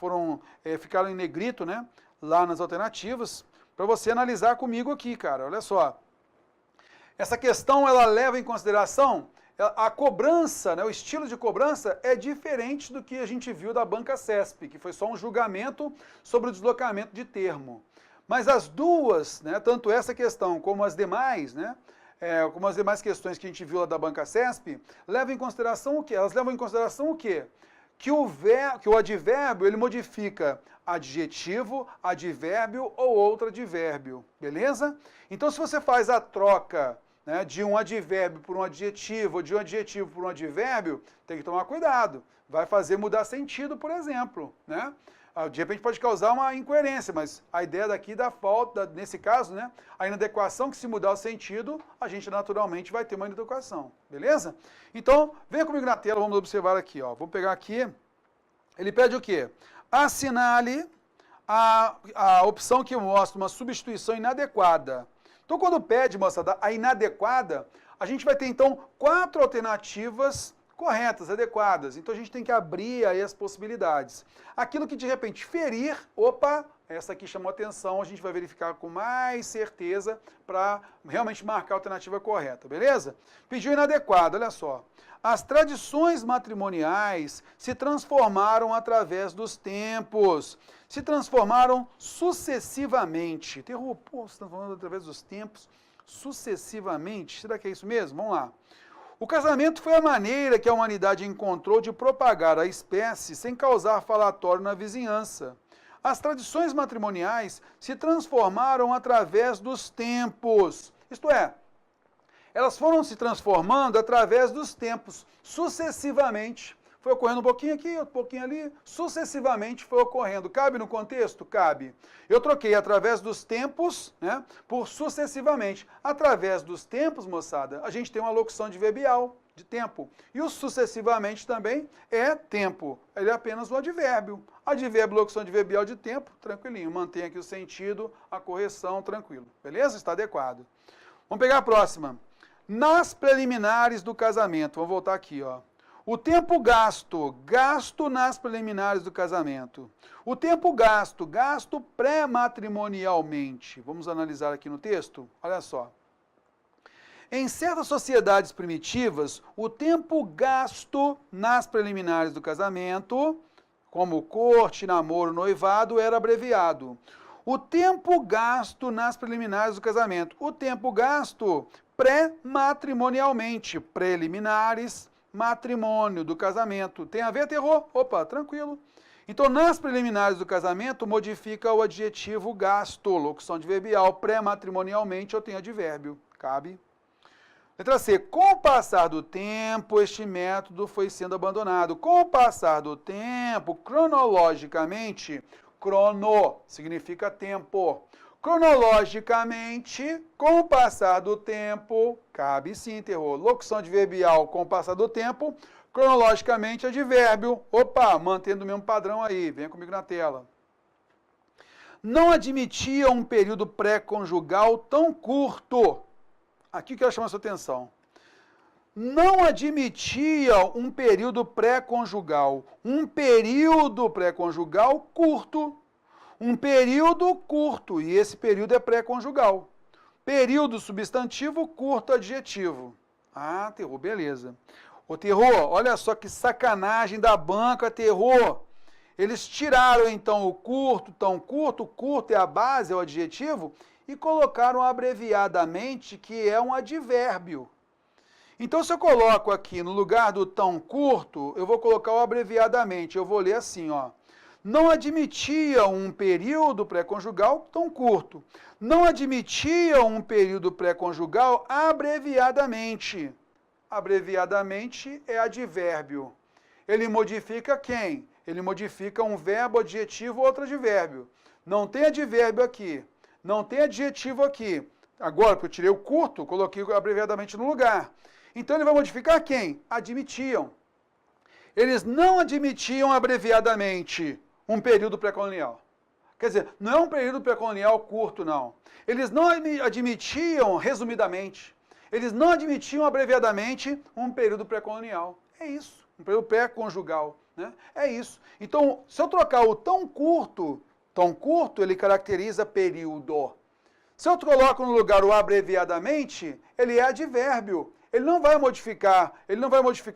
ficaram em negrito, né? Lá nas alternativas, para você analisar comigo aqui, cara. Olha só. Essa questão, ela leva em consideração a cobrança, né? O estilo de cobrança é diferente do que a gente viu da Banca CESP, que foi só um julgamento sobre o deslocamento de termo. Mas as duas, né, tanto essa questão como as demais, né, como as demais questões que a gente viu lá da Banca CESP, levam em consideração o quê? Elas levam em consideração o quê? Que o advérbio, ele modifica adjetivo, advérbio ou outro advérbio, beleza? Então, se você faz a troca, né, de um advérbio por um adjetivo, ou de um adjetivo por um advérbio, tem que tomar cuidado. Vai fazer mudar sentido, por exemplo, né? De repente pode causar uma incoerência, mas a ideia daqui da falta, nesse caso, né, a inadequação, que se mudar o sentido, a gente naturalmente vai ter uma inadequação, beleza? Então, venha comigo na tela, vamos observar aqui, ó. Vamos pegar aqui, ele pede o quê? Assinale a opção que mostra uma substituição inadequada. Então, quando pede, moçada, a inadequada, a gente vai ter, então, 4 alternativas corretas, adequadas. Então a gente tem que abrir aí as possibilidades. Aquilo que de repente ferir, opa, essa aqui chamou atenção, a gente vai verificar com mais certeza para realmente marcar a alternativa correta, beleza? Pediu inadequado, olha só. As tradições matrimoniais se transformaram através dos tempos, se transformaram sucessivamente. Terror, pô, se transformando através dos tempos, sucessivamente. Será que é isso mesmo? Vamos lá. O casamento foi a maneira que a humanidade encontrou de propagar a espécie sem causar falatório na vizinhança. As tradições matrimoniais se transformaram através dos tempos. Isto é, elas foram se transformando através dos tempos, sucessivamente. Foi ocorrendo um pouquinho aqui, outro pouquinho ali, sucessivamente foi ocorrendo. Cabe no contexto? Cabe. Eu troquei através dos tempos, né, por sucessivamente. Através dos tempos, moçada, a gente tem uma locução adverbial, de tempo. E o sucessivamente também é tempo. Ele é apenas um advérbio. Advérbio, locução adverbial de tempo, tranquilinho. Mantém aqui o sentido, a correção, tranquilo. Beleza? Está adequado. Vamos pegar a próxima. Nas preliminares do casamento. Vamos voltar aqui, ó. O tempo gasto, gasto nas preliminares do casamento. O tempo gasto, gasto pré-matrimonialmente. Vamos analisar aqui no texto? Olha só. Em certas sociedades primitivas, o tempo gasto nas preliminares do casamento, como corte, namoro, noivado, era abreviado. O tempo gasto nas preliminares do casamento. O tempo gasto pré-matrimonialmente, preliminares, matrimônio do casamento. Tem a ver, terror? Opa, tranquilo. Então, nas preliminares do casamento, modifica o adjetivo gasto, locução adverbial, pré-matrimonialmente, eu tenho advérbio. Cabe. Letra C. Com o passar do tempo, este método foi sendo abandonado. Com o passar do tempo, cronologicamente, crono significa tempo. Cronologicamente, com o passar do tempo, cabe sim, terror. Locução adverbial com o passar do tempo, cronologicamente, advérbio. Opa, mantendo o mesmo padrão aí, venha comigo na tela. Não admitia um período pré-conjugal tão curto. Aqui que eu quero chamar a sua atenção. Não admitia um período pré-conjugal. Um período pré-conjugal curto. Um período curto, e esse período é pré-conjugal. Período substantivo, curto adjetivo. Ah, terror, beleza. Ô, terror, olha só que sacanagem da banca, terror. Eles tiraram, então, o curto, tão curto, o curto é a base, é o adjetivo, e colocaram abreviadamente, que é um advérbio. Então, se eu coloco aqui, no lugar do tão curto, eu vou colocar o abreviadamente. Eu vou ler assim, ó. Não admitia um período pré-conjugal tão curto. Não admitia um período pré-conjugal abreviadamente. Abreviadamente é advérbio. Ele modifica quem? Ele modifica um verbo, adjetivo ou outro advérbio. Não tem advérbio aqui. Não tem adjetivo aqui. Agora, porque eu tirei o curto, coloquei abreviadamente no lugar. Então, ele vai modificar quem? Admitiam. Eles não admitiam abreviadamente um período pré-colonial. Quer dizer, não é um período pré-colonial curto, não. Eles não admitiam resumidamente. Eles não admitiam abreviadamente um período pré-colonial. É isso. Um período pré-conjugal. Né? É isso. Então, se eu trocar o tão curto, ele caracteriza período. Se eu coloco no lugar o abreviadamente, ele é advérbio. Ele não vai modificar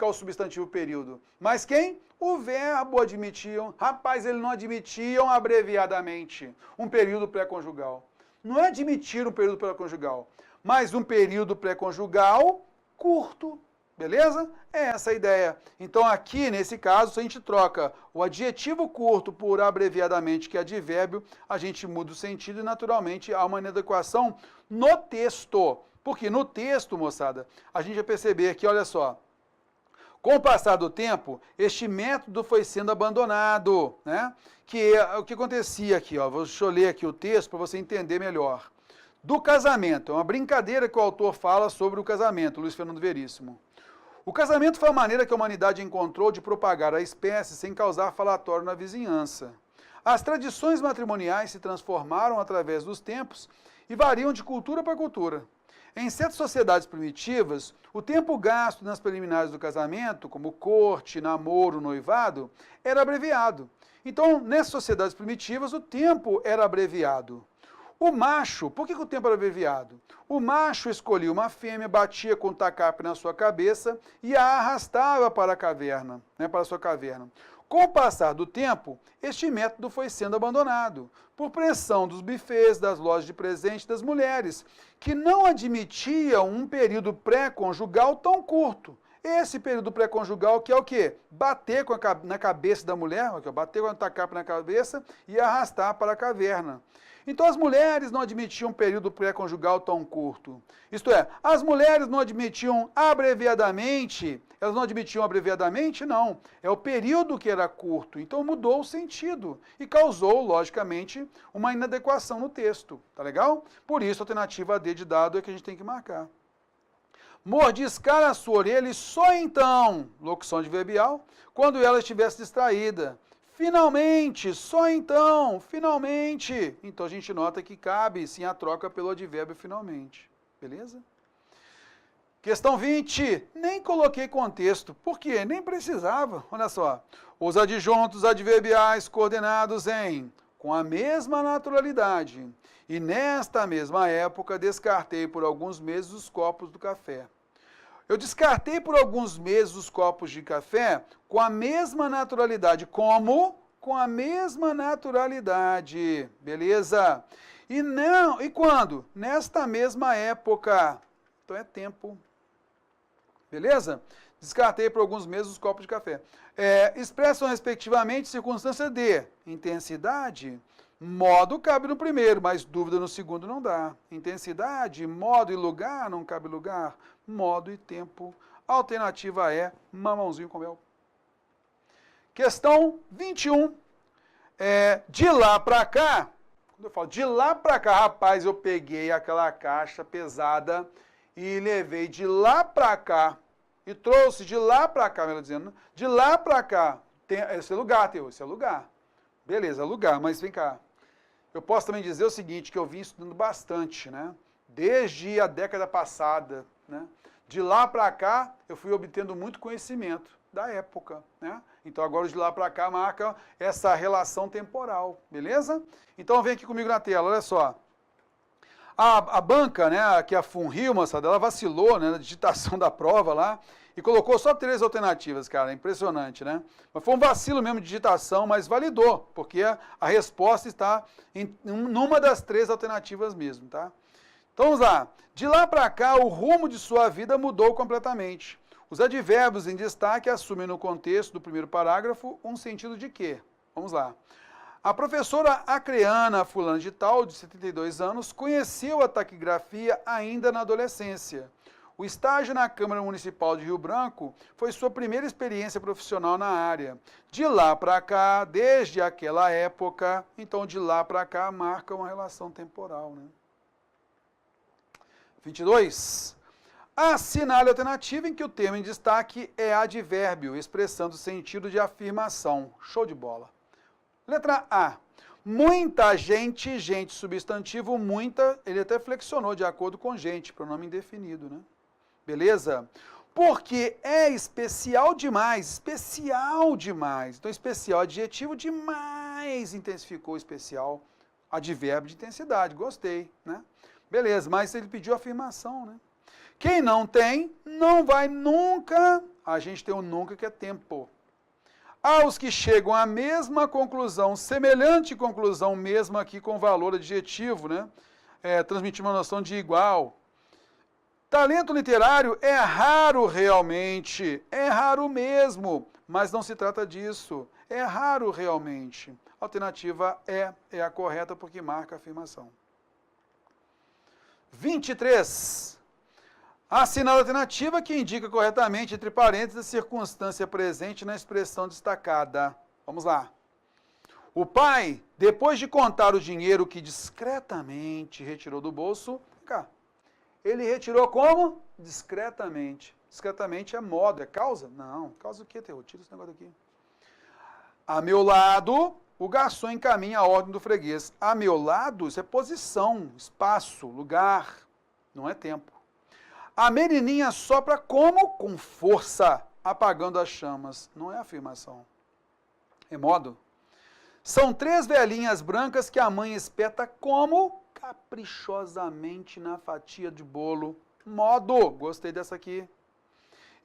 o substantivo período. Mas quem? O verbo admitiam. Rapaz, eles não admitiam abreviadamente um período pré-conjugal. Não é admitir um período pré-conjugal, mas um período pré-conjugal curto. Beleza? É essa a ideia. Então, aqui, nesse caso, se a gente troca o adjetivo curto por abreviadamente, que é advérbio, a gente muda o sentido e, naturalmente, há uma inadequação no texto. Porque no texto, moçada, a gente vai perceber que, olha só, com o passar do tempo, este método foi sendo abandonado, né? O que acontecia aqui, ó, deixa eu ler aqui o texto para você entender melhor. Do casamento, é uma brincadeira que o autor fala sobre o casamento, Luiz Fernando Veríssimo. O casamento foi a maneira que a humanidade encontrou de propagar a espécie sem causar falatório na vizinhança. As tradições matrimoniais se transformaram através dos tempos e variam de cultura para cultura. Em certas sociedades primitivas, o tempo gasto nas preliminares do casamento, como corte, namoro, noivado, era abreviado. Então, nessas sociedades primitivas, o tempo era abreviado. O macho, por que o tempo era abreviado? O macho escolhia uma fêmea, batia com o tacape na sua cabeça e a arrastava para a caverna, para a sua caverna. Com o passar do tempo, este método foi sendo abandonado, por pressão dos bufês, das lojas de presente das mulheres, que não admitiam um período pré-conjugal tão curto. Esse período pré-conjugal que é o quê? Bater na cabeça da mulher, bater com o tacape na cabeça e arrastar para a caverna. Então, as mulheres não admitiam um período pré-conjugal tão curto. Isto é, as mulheres não admitiam abreviadamente. Elas não admitiam abreviadamente? Não. É o período que era curto. Então, mudou o sentido e causou, logicamente, uma inadequação no texto. Tá legal? Por isso, a alternativa D de dado é que a gente tem que marcar. Mordiscar a sua orelha e só então, locução adverbial, quando ela estivesse distraída. Finalmente, só então, finalmente. Então a gente nota que cabe sim a troca pelo advérbio finalmente. Beleza? Questão 20. Nem coloquei contexto. Por quê? Nem precisava. Olha só. Os adjuntos adverbiais coordenados em com a mesma naturalidade. E nesta mesma época descartei por alguns meses os copos do café. Eu descartei por alguns meses os copos de café com a mesma naturalidade. Como? Com a mesma naturalidade. Beleza? E quando? Nesta mesma época. Então é tempo. Beleza? Descartei por alguns meses os copos de café. Expressam respectivamente circunstância de intensidade. Modo cabe no primeiro, mas dúvida no segundo não dá. Intensidade, modo e lugar, não cabe lugar. Modo e tempo. A alternativa é mamãozinho com mel. Questão 21. De lá para cá, quando eu falo de lá para cá, rapaz, eu peguei aquela caixa pesada e levei de lá para cá e trouxe de lá para cá, melhor dizendo, de lá para cá. Esse é lugar, Teo, esse é lugar. Beleza, lugar, mas vem cá. Eu posso também dizer o seguinte, que eu vim estudando bastante, né? Desde a década passada, né? De lá para cá, eu fui obtendo muito conhecimento da época, né? Então, agora de lá para cá marca essa relação temporal, beleza? Então, vem aqui comigo na tela, olha só. A banca, né, que é a Funrio, moçada, ela vacilou, né, na digitação da prova lá e colocou só 3 alternativas, cara, impressionante, né? Mas foi um vacilo mesmo de digitação, mas validou, porque a resposta está numa das 3 alternativas mesmo, tá? Então vamos lá. De lá para cá, o rumo de sua vida mudou completamente. Os advérbios em destaque assumem no contexto do primeiro parágrafo um sentido de quê? Vamos lá. A professora acreana fulana de tal, de 72 anos, conheceu a taquigrafia ainda na adolescência. O estágio na Câmara Municipal de Rio Branco foi sua primeira experiência profissional na área. De lá para cá, desde aquela época, então de lá para cá marca uma relação temporal, né? 22. Assinale a alternativa em que o termo em destaque é advérbio, expressando o sentido de afirmação. Show de bola. Letra A. Muita gente, gente substantivo, muita, ele até flexionou de acordo com gente, pronome indefinido, né? Beleza? Porque é especial demais, Então, especial adjetivo demais, intensificou especial, advérbio de intensidade, gostei, né? Beleza, mas ele pediu afirmação, né? Quem não tem, não vai nunca, a gente tem um nunca que é tempo. Aos que chegam à mesma conclusão, semelhante conclusão mesmo aqui com valor adjetivo, né? Transmitir uma noção de igual. Talento literário é raro realmente, é raro mesmo, mas não se trata disso. É raro realmente. A alternativa é a correta porque marca a afirmação. 23. Assinar a alternativa que indica corretamente, entre parênteses, a circunstância presente na expressão destacada. Vamos lá. O pai, depois de contar o dinheiro que discretamente retirou do bolso, ele retirou como? Discretamente. Discretamente é modo, é causa? Não. Causa o quê, Terror? Tira esse negócio aqui. A meu lado, o garçom encaminha a ordem do freguês. A meu lado, isso é posição, espaço, lugar, não é tempo. A menininha sopra como? Com força, apagando as chamas. Não é afirmação. É modo. São 3 velhinhas brancas que a mãe espeta como? Caprichosamente na fatia de bolo. Modo. Gostei dessa aqui.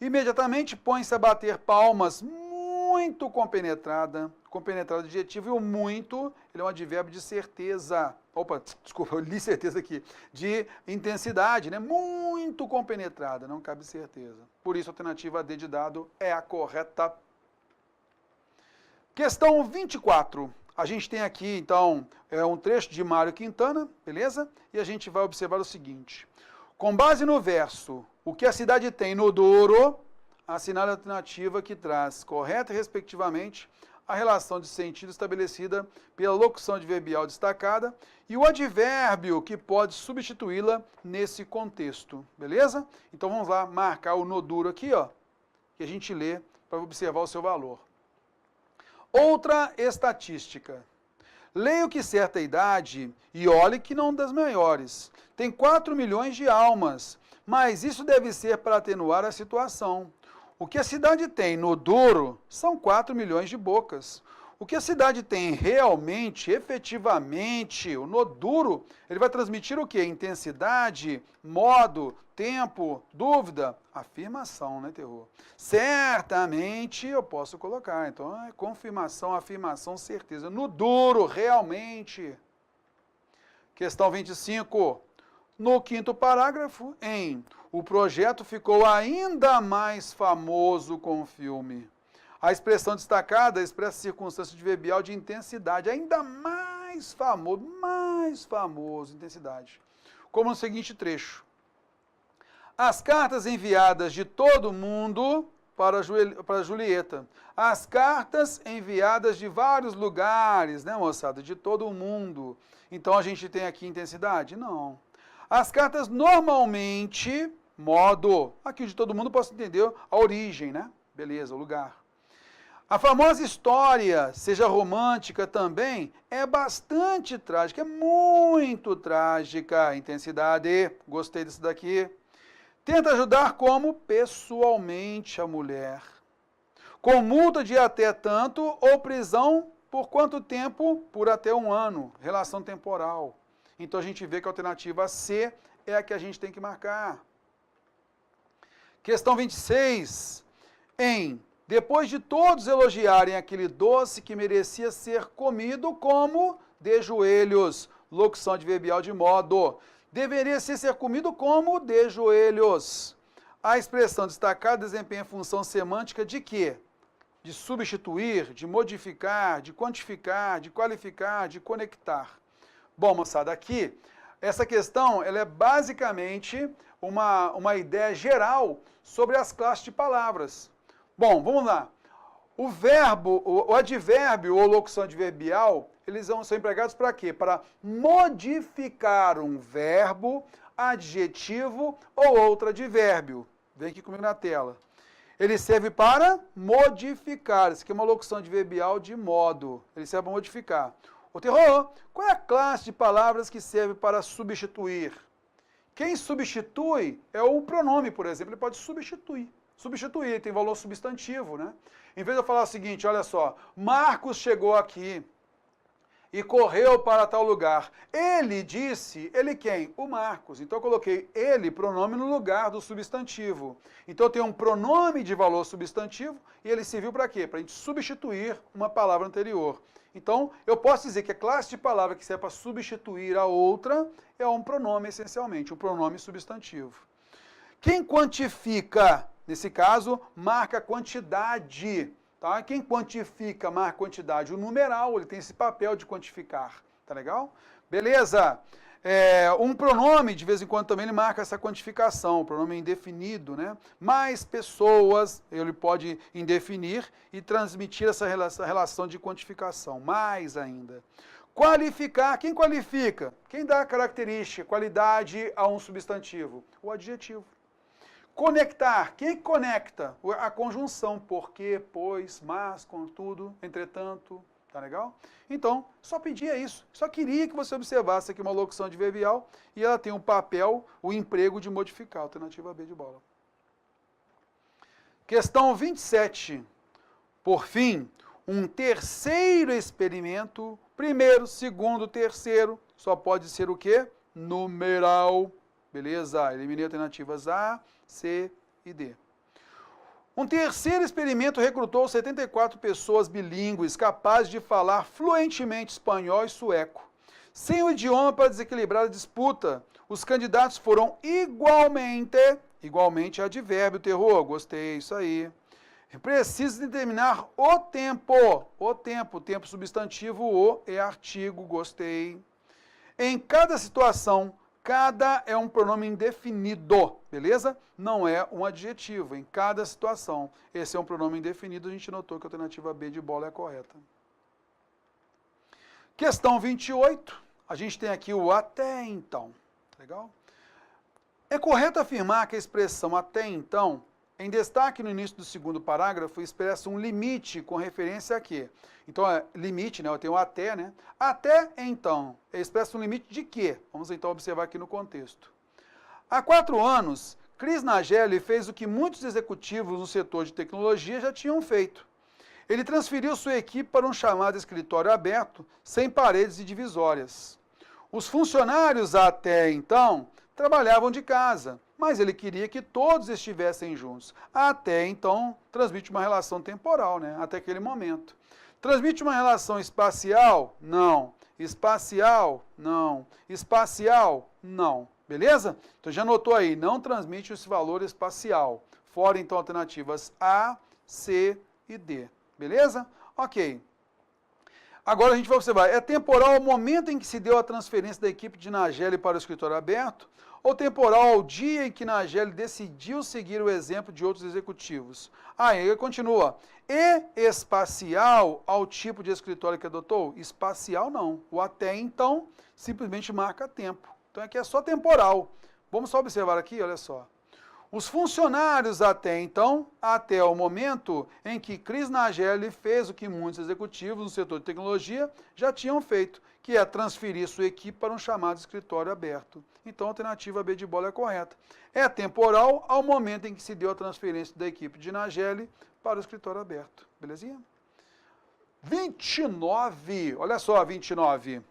Imediatamente põe-se a bater palmas, muito compenetrada. Compenetrada de adjetivo, e o muito, ele é um advérbio de certeza. Opa, desculpa, eu li certeza aqui. De intensidade, né? Muito compenetrada, não cabe certeza. Por isso, a alternativa D de dado é a correta. Questão 24. A gente tem aqui, então, um trecho de Mário Quintana, beleza? E a gente vai observar o seguinte. Com base no verso, o que a cidade tem no Douro, assinale a alternativa que traz correta e respectivamente a relação de sentido estabelecida pela locução adverbial destacada e o advérbio que pode substituí-la nesse contexto, beleza? Então vamos lá marcar o no duro aqui, ó, que a gente lê para observar o seu valor. Outra estatística. Leio que certa idade, e olhe que não das maiores, tem 4 milhões de almas, mas isso deve ser para atenuar a situação. O que a cidade tem no Douro são 4 milhões de bocas. O que a cidade tem realmente, efetivamente, o no Douro, ele vai transmitir o quê? Intensidade, modo, tempo, dúvida, afirmação, né, Terror? Certamente eu posso colocar, então é confirmação, afirmação, certeza. No Douro, realmente. Questão 25. No 5º parágrafo, o projeto ficou ainda mais famoso com o filme. A expressão destacada expressa circunstância adverbial de intensidade, ainda mais famoso, intensidade. Como no seguinte trecho. As cartas enviadas de todo mundo para Julieta. As cartas enviadas de vários lugares, né, moçada? De todo o mundo. Então, a gente tem aqui intensidade? Não. As cartas normalmente, modo, aqui de todo mundo posso entender a origem, né? Beleza, o lugar. A famosa história, seja romântica também, é bastante trágica, é muito trágica. Intensidade, gostei desse daqui. Tenta ajudar como? Pessoalmente a mulher. Com multa de até tanto ou prisão por quanto tempo? Por até 1 ano. Relação temporal. Então a gente vê que a alternativa C é a que a gente tem que marcar. Questão 26. Depois de todos elogiarem aquele doce que merecia ser comido, como de joelhos. Locução adverbial de modo. Deveria ser comido como de joelhos. A expressão destacada desempenha função semântica de quê? De substituir, de modificar, de quantificar, de qualificar, de conectar. Bom, moçada, aqui, essa questão ela é basicamente uma ideia geral sobre as classes de palavras. Bom, vamos lá. O verbo, o advérbio ou locução adverbial, eles são empregados para quê? Para modificar um verbo, adjetivo ou outro advérbio. Vem aqui comigo na tela. Ele serve para modificar. Isso aqui é uma locução adverbial de modo. Ele serve para modificar. Ô, Terror, qual é a classe de palavras que serve para substituir? Quem substitui é o pronome, por exemplo. Ele pode substituir. Substituir, tem valor substantivo, né? Em vez de eu falar o seguinte, olha só, Marcos chegou aqui e correu para tal lugar. Ele disse, ele quem? O Marcos. Então eu coloquei ele, pronome, no lugar do substantivo. Então eu tenho um pronome de valor substantivo e ele serviu para quê? Para a gente substituir uma palavra anterior. Então eu posso dizer que a classe de palavra que serve para substituir a outra é um pronome essencialmente, um pronome substantivo. Quem quantifica? Nesse caso, marca quantidade. Tá? Quem quantifica, marca quantidade. O numeral, ele tem esse papel de quantificar. Tá legal? Beleza. Um pronome, de vez em quando, também ele marca essa quantificação. O pronome é indefinido, né? Mais pessoas, ele pode indefinir e transmitir essa relação de quantificação. Mais ainda. Qualificar. Quem qualifica? Quem dá característica, qualidade a um substantivo? O adjetivo. Conectar. Quem conecta? A conjunção. Porque, pois, mas, contudo, entretanto. Tá legal? Então, só pedia isso. Só queria que você observasse aqui uma locução adverbial e ela tem um papel, o emprego de modificar. Alternativa B de bola. Questão 27. Por fim, um terceiro experimento. Primeiro, segundo, terceiro. Só pode ser o quê? Numeral. Beleza? Eliminei alternativas A, C e D. Um terceiro experimento recrutou 74 pessoas bilíngues capazes de falar fluentemente espanhol e sueco. Sem o idioma para desequilibrar a disputa, os candidatos foram igualmente advérbio, terror, gostei, isso aí. Precisa determinar o tempo substantivo, o é artigo, gostei. Em cada situação, cada é um pronome indefinido, beleza? Não é um adjetivo, em cada situação. Esse é um pronome indefinido, a gente notou que a alternativa B de bola é a correta. Questão 28, a gente tem aqui o até então, legal? É correto afirmar que a expressão até então, em destaque no início do segundo parágrafo, expressa um limite com referência a quê? Então, limite, né? Eu tenho até, né? Até então, expressa um limite de quê? Vamos então observar aqui no contexto. Há 4 anos, Cris Nageli fez o que muitos executivos no setor de tecnologia já tinham feito. Ele transferiu sua equipe para um chamado escritório aberto, sem paredes e divisórias. Os funcionários até então trabalhavam de casa, mas ele queria que todos estivessem juntos. Até então, transmite uma relação temporal, né? Até aquele momento. Transmite uma relação espacial? Não. Espacial? Não. Espacial? Não. Beleza? Então já notou aí, não transmite esse valor espacial. Fora então alternativas A, C e D. Beleza? Ok. Agora a gente vai observar, é temporal ao momento em que se deu a transferência da equipe de Nageli para o escritório aberto, ou temporal ao dia em que Nageli decidiu seguir o exemplo de outros executivos? Aí continua. E espacial ao tipo de escritório que adotou? Espacial não. O até então simplesmente marca tempo. Então aqui é só temporal. Vamos só observar aqui, olha só. Os funcionários até então, até o momento em que Cris Nageli fez o que muitos executivos no setor de tecnologia já tinham feito, que é transferir sua equipe para um chamado escritório aberto. Então a alternativa B de bola é correta. É temporal ao momento em que se deu a transferência da equipe de Nageli para o escritório aberto. Belezinha? 29, olha só 29.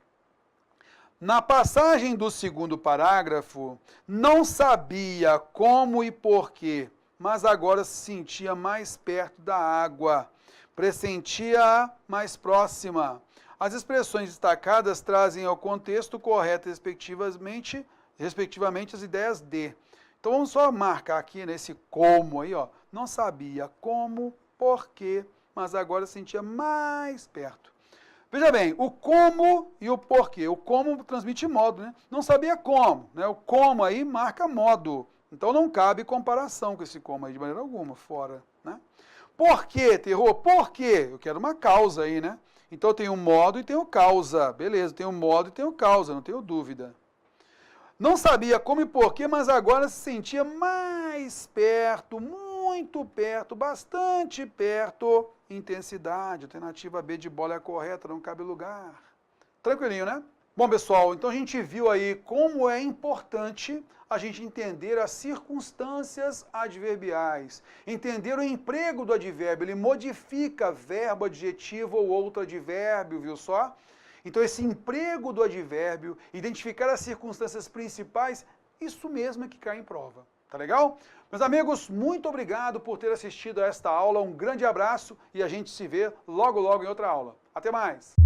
Na passagem do segundo parágrafo, não sabia como e porquê, mas agora se sentia mais perto da água, pressentia-a mais próxima. As expressões destacadas trazem ao contexto correto, respectivamente as ideias de. Então vamos só marcar aqui nesse como aí, ó. Não sabia como, porquê, mas agora se sentia mais perto. Veja bem, o como e o porquê. O como transmite modo, né? Não sabia como, né? O como aí marca modo. Então não cabe comparação com esse como aí de maneira alguma, fora, né? Por quê, terror? Por quê? Eu quero uma causa aí, né? Então eu tenho modo e tenho causa. Beleza, tenho modo e tenho causa, não tenho dúvida. Não sabia como e porquê, mas agora se sentia mais perto, muito perto, bastante perto. Intensidade, alternativa B de bola é a correta, não cabe lugar. Tranquilinho, né? Bom, pessoal, então a gente viu aí como é importante a gente entender as circunstâncias adverbiais. Entender o emprego do advérbio, ele modifica verbo, adjetivo ou outro advérbio, viu só? Então esse emprego do advérbio, identificar as circunstâncias principais, isso mesmo é que cai em prova. Tá legal? Meus amigos, muito obrigado por ter assistido a esta aula. Um grande abraço e a gente se vê logo, logo em outra aula. Até mais!